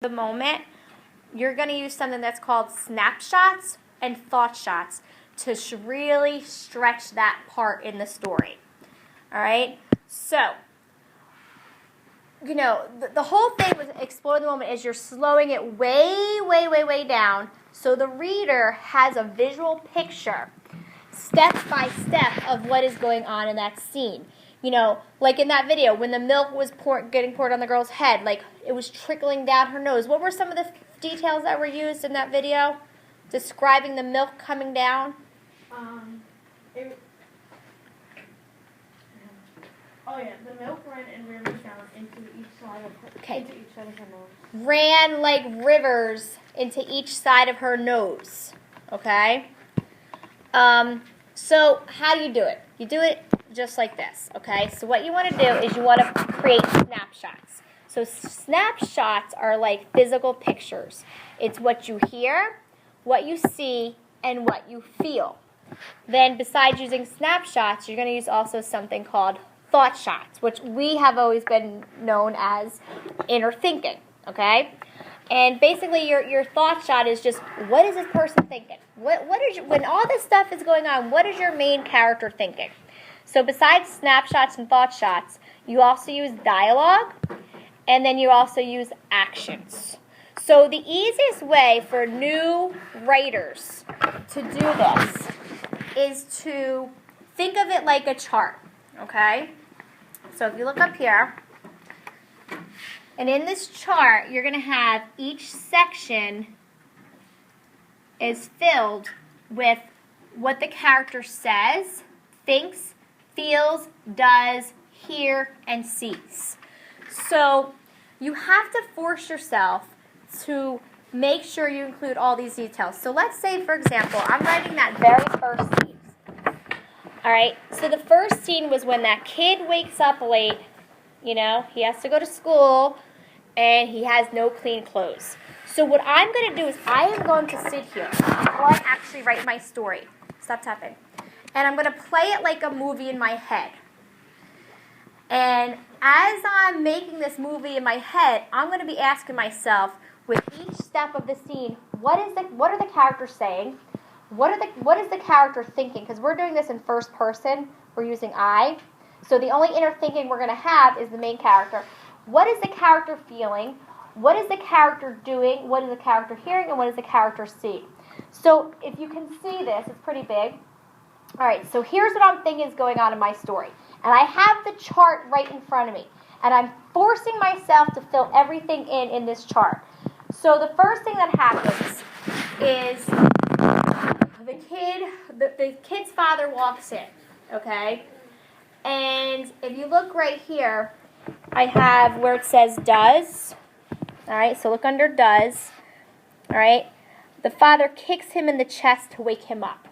the moment, you're going to use something that's called snapshots and thought shots to really stretch that part in the story. All right? So, the whole thing with Explore the Moment is you're slowing it way, way, way, way down so the reader has a visual picture, step by step, of what is going on in that scene. Like in that video, when the milk was getting poured on the girl's head, like it was trickling down her nose. What were some of the details that were used in that video describing the milk coming down? The milk ran in rivers down into each side of her nose. Ran like rivers into each side of her nose. Okay? So how do you do it? You do it just like this, okay? So what you want to do is you want to create snapshots. So snapshots are like physical pictures. It's what you hear, what you see, and what you feel. Then besides using snapshots, you're going to use also something called thought shots, which we have always been known as inner thinking, okay? And basically your thought shot is just, what is this person thinking? When all this stuff is going on, what is your main character thinking? So besides snapshots and thought shots, you also use dialogue, and then you also use actions. So the easiest way for new writers to do this is to think of it like a chart, okay? So if you look up here, and in this chart, you're going to have each section is filled with what the character says, thinks, feels, does, hear, and sees. So you have to force yourself to make sure you include all these details. So let's say, for example, I'm writing that very first scene. All right, so the first scene was when that kid wakes up late. He has to go to school, and he has no clean clothes. So what I'm going to do is I am going to sit here while I actually write my story. Stop tapping. And I'm going to play it like a movie in my head. And as I'm making this movie in my head, I'm going to be asking myself, with each step of the scene, what are the characters saying? What is the character thinking? Because we're doing this in first person. We're using I. So the only inner thinking we're going to have is the main character. What is the character feeling? What is the character doing? What is the character hearing? And what is the character seeing? So if you can see this, it's pretty big. All right, so here's what I'm thinking is going on in my story. And I have the chart right in front of me. And I'm forcing myself to fill everything in this chart. So the first thing that happens is the kid's father walks in, okay? And if you look right here, I have where it says does. All right, so look under does. All right, the father kicks him in the chest to wake him up.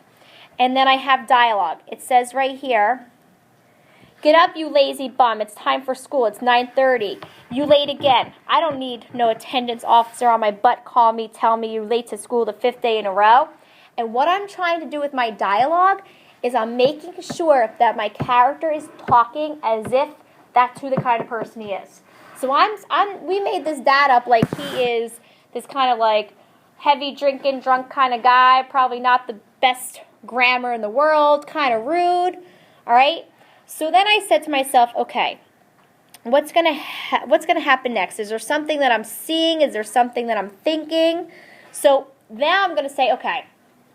And then I have dialogue. It says right here, get up, you lazy bum. It's time for school. It's 9:30. You late again. I don't need no attendance officer on my butt call me, tell me you're late to school the 5th day in a row. And what I'm trying to do with my dialogue is I'm making sure that my character is talking as if that's who the kind of person he is. So we made this dad up like he is this kind of like heavy drinking, drunk kind of guy, probably not the best grammar in the world, kind of rude, all right? So then I said to myself, okay, what's gonna happen next? Is there something that I'm seeing? Is there something that I'm thinking? So now I'm gonna say, okay,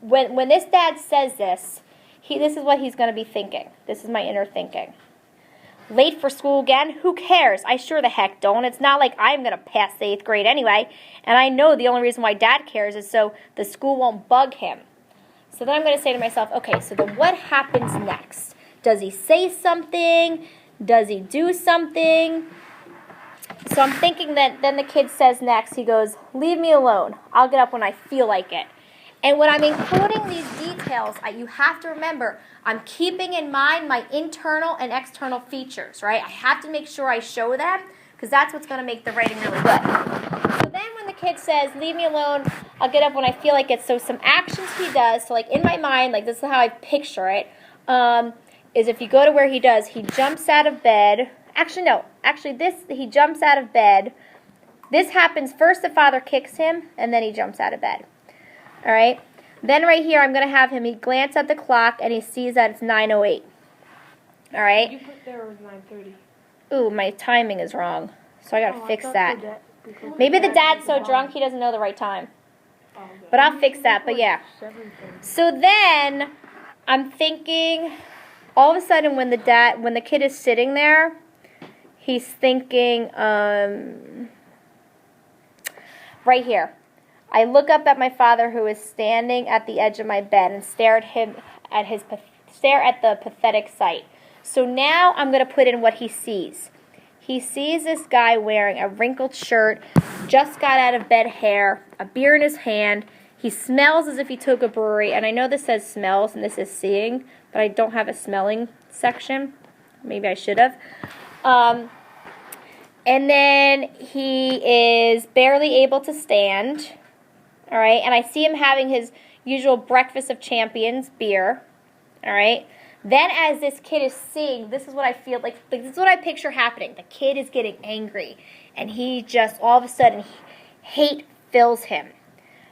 when this dad says this, this is what he's gonna be thinking. This is my inner thinking. Late for school again? Who cares? I sure the heck don't. It's not like I'm gonna pass the 8th grade anyway, and I know the only reason why Dad cares is so the school won't bug him. So then I'm gonna say to myself, okay, so then what happens next? Does he say something? Does he do something? So I'm thinking that then the kid says next, he goes, leave me alone. I'll get up when I feel like it. And when I'm including these details, you have to remember, I'm keeping in mind my internal and external features, right? I have to make sure I show them, because that's what's going to make the writing really good. So then when the kid says, leave me alone, I'll get up when I feel like it. So some actions he does, so like in my mind, like this is how I picture it, is if you go to where he does, he jumps out of bed. He jumps out of bed, This happens first, the father kicks him, and then he jumps out of bed. All right? Then right here, I'm going to have him, he glance at the clock, and he sees that it's 9:08. All right? You put there was 9:30. Ooh, my timing is wrong, so I got to fix that. Because Maybe the dad's so drunk he doesn't know the right time. But I'll fix that, but yeah. So then, I'm thinking, all of a sudden when the kid is sitting there, he's thinking, right here. I look up at my father who is standing at the edge of my bed and stare at the pathetic sight. So now I'm going to put in what he sees. He sees this guy wearing a wrinkled shirt, just got out of bed hair, a beer in his hand. He smells as if he took a brewery. And I know this says smells and this is seeing, but I don't have a smelling section. Maybe I should have. And then he is barely able to stand. All right. And I see him having his usual breakfast of champions, beer. All right. Then as this kid is seeing, this is what I feel like, this is what I picture happening. The kid is getting angry, and he just, all of a sudden, hate fills him,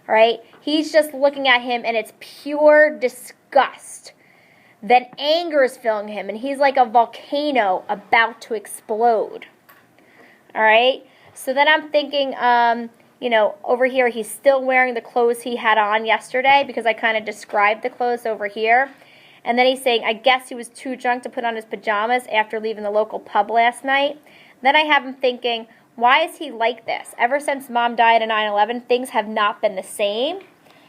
all right? He's just looking at him, and it's pure disgust. Then anger is filling him, and he's like a volcano about to explode, all right? So then I'm thinking, over here, he's still wearing the clothes he had on yesterday, because I kind of described the clothes over here. And then he's saying, I guess he was too drunk to put on his pajamas after leaving the local pub last night. Then I have him thinking, why is he like this? Ever since Mom died on 9/11, things have not been the same.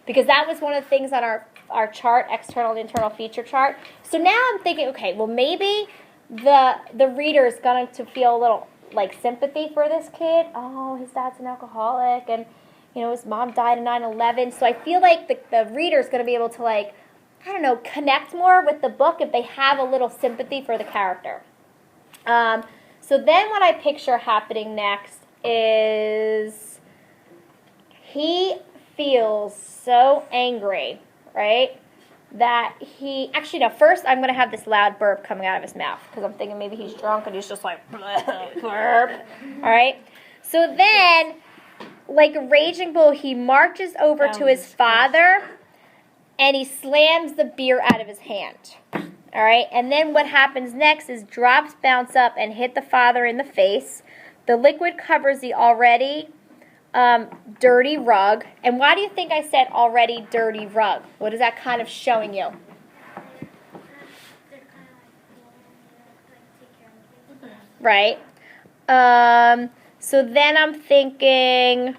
Because that was one of the things on our chart, external and internal feature chart. So now I'm thinking, okay, well maybe the reader is going to feel a little like sympathy for this kid. Oh, his dad's an alcoholic, and his mom died on 9/11. So I feel like the reader is going to be able to connect more with the book if they have a little sympathy for the character. So then what I picture happening next is he feels so angry, right, that first I'm going to have this loud burp coming out of his mouth because I'm thinking maybe he's drunk and he's just like, burp, all right? So then, like a raging bull, he marches over to his father, and he slams the beer out of his hand, all right? And then what happens next is drops bounce up and hit the father in the face. The liquid covers the already dirty rug. And why do you think I said already dirty rug? What is that kind of showing you? Right? So then I'm thinking,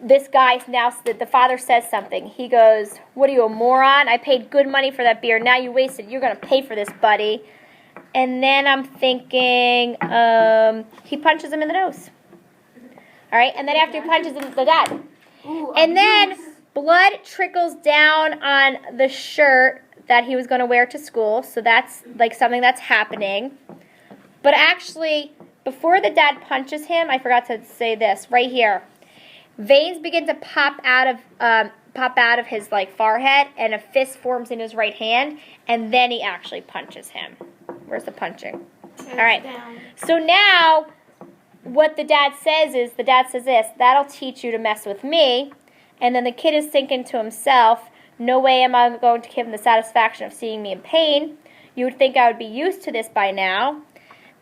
this guy now, the father says something. He goes, what are you, a moron? I paid good money for that beer. Now you wasted. You're going to pay for this, buddy. And then I'm thinking, he punches him in the nose. All right, and then after he punches him, the dad. And then blood trickles down on the shirt that he was going to wear to school. So that's like something that's happening. But actually, before the dad punches him, I forgot to say this right here. Veins begin to pop out of his forehead, and a fist forms in his right hand, and then he actually punches him. Where's the punching? All right. So now, what the dad says this: that'll teach you to mess with me. And then the kid is thinking to himself, no way am I going to give him the satisfaction of seeing me in pain. You would think I would be used to this by now.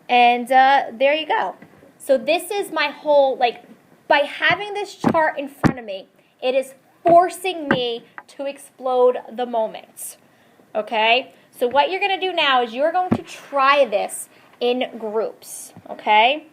And there you go. So this is my whole by having this chart in front of me, it is forcing me to explode the moment, okay? So what you're going to do now is you're going to try this in groups, okay?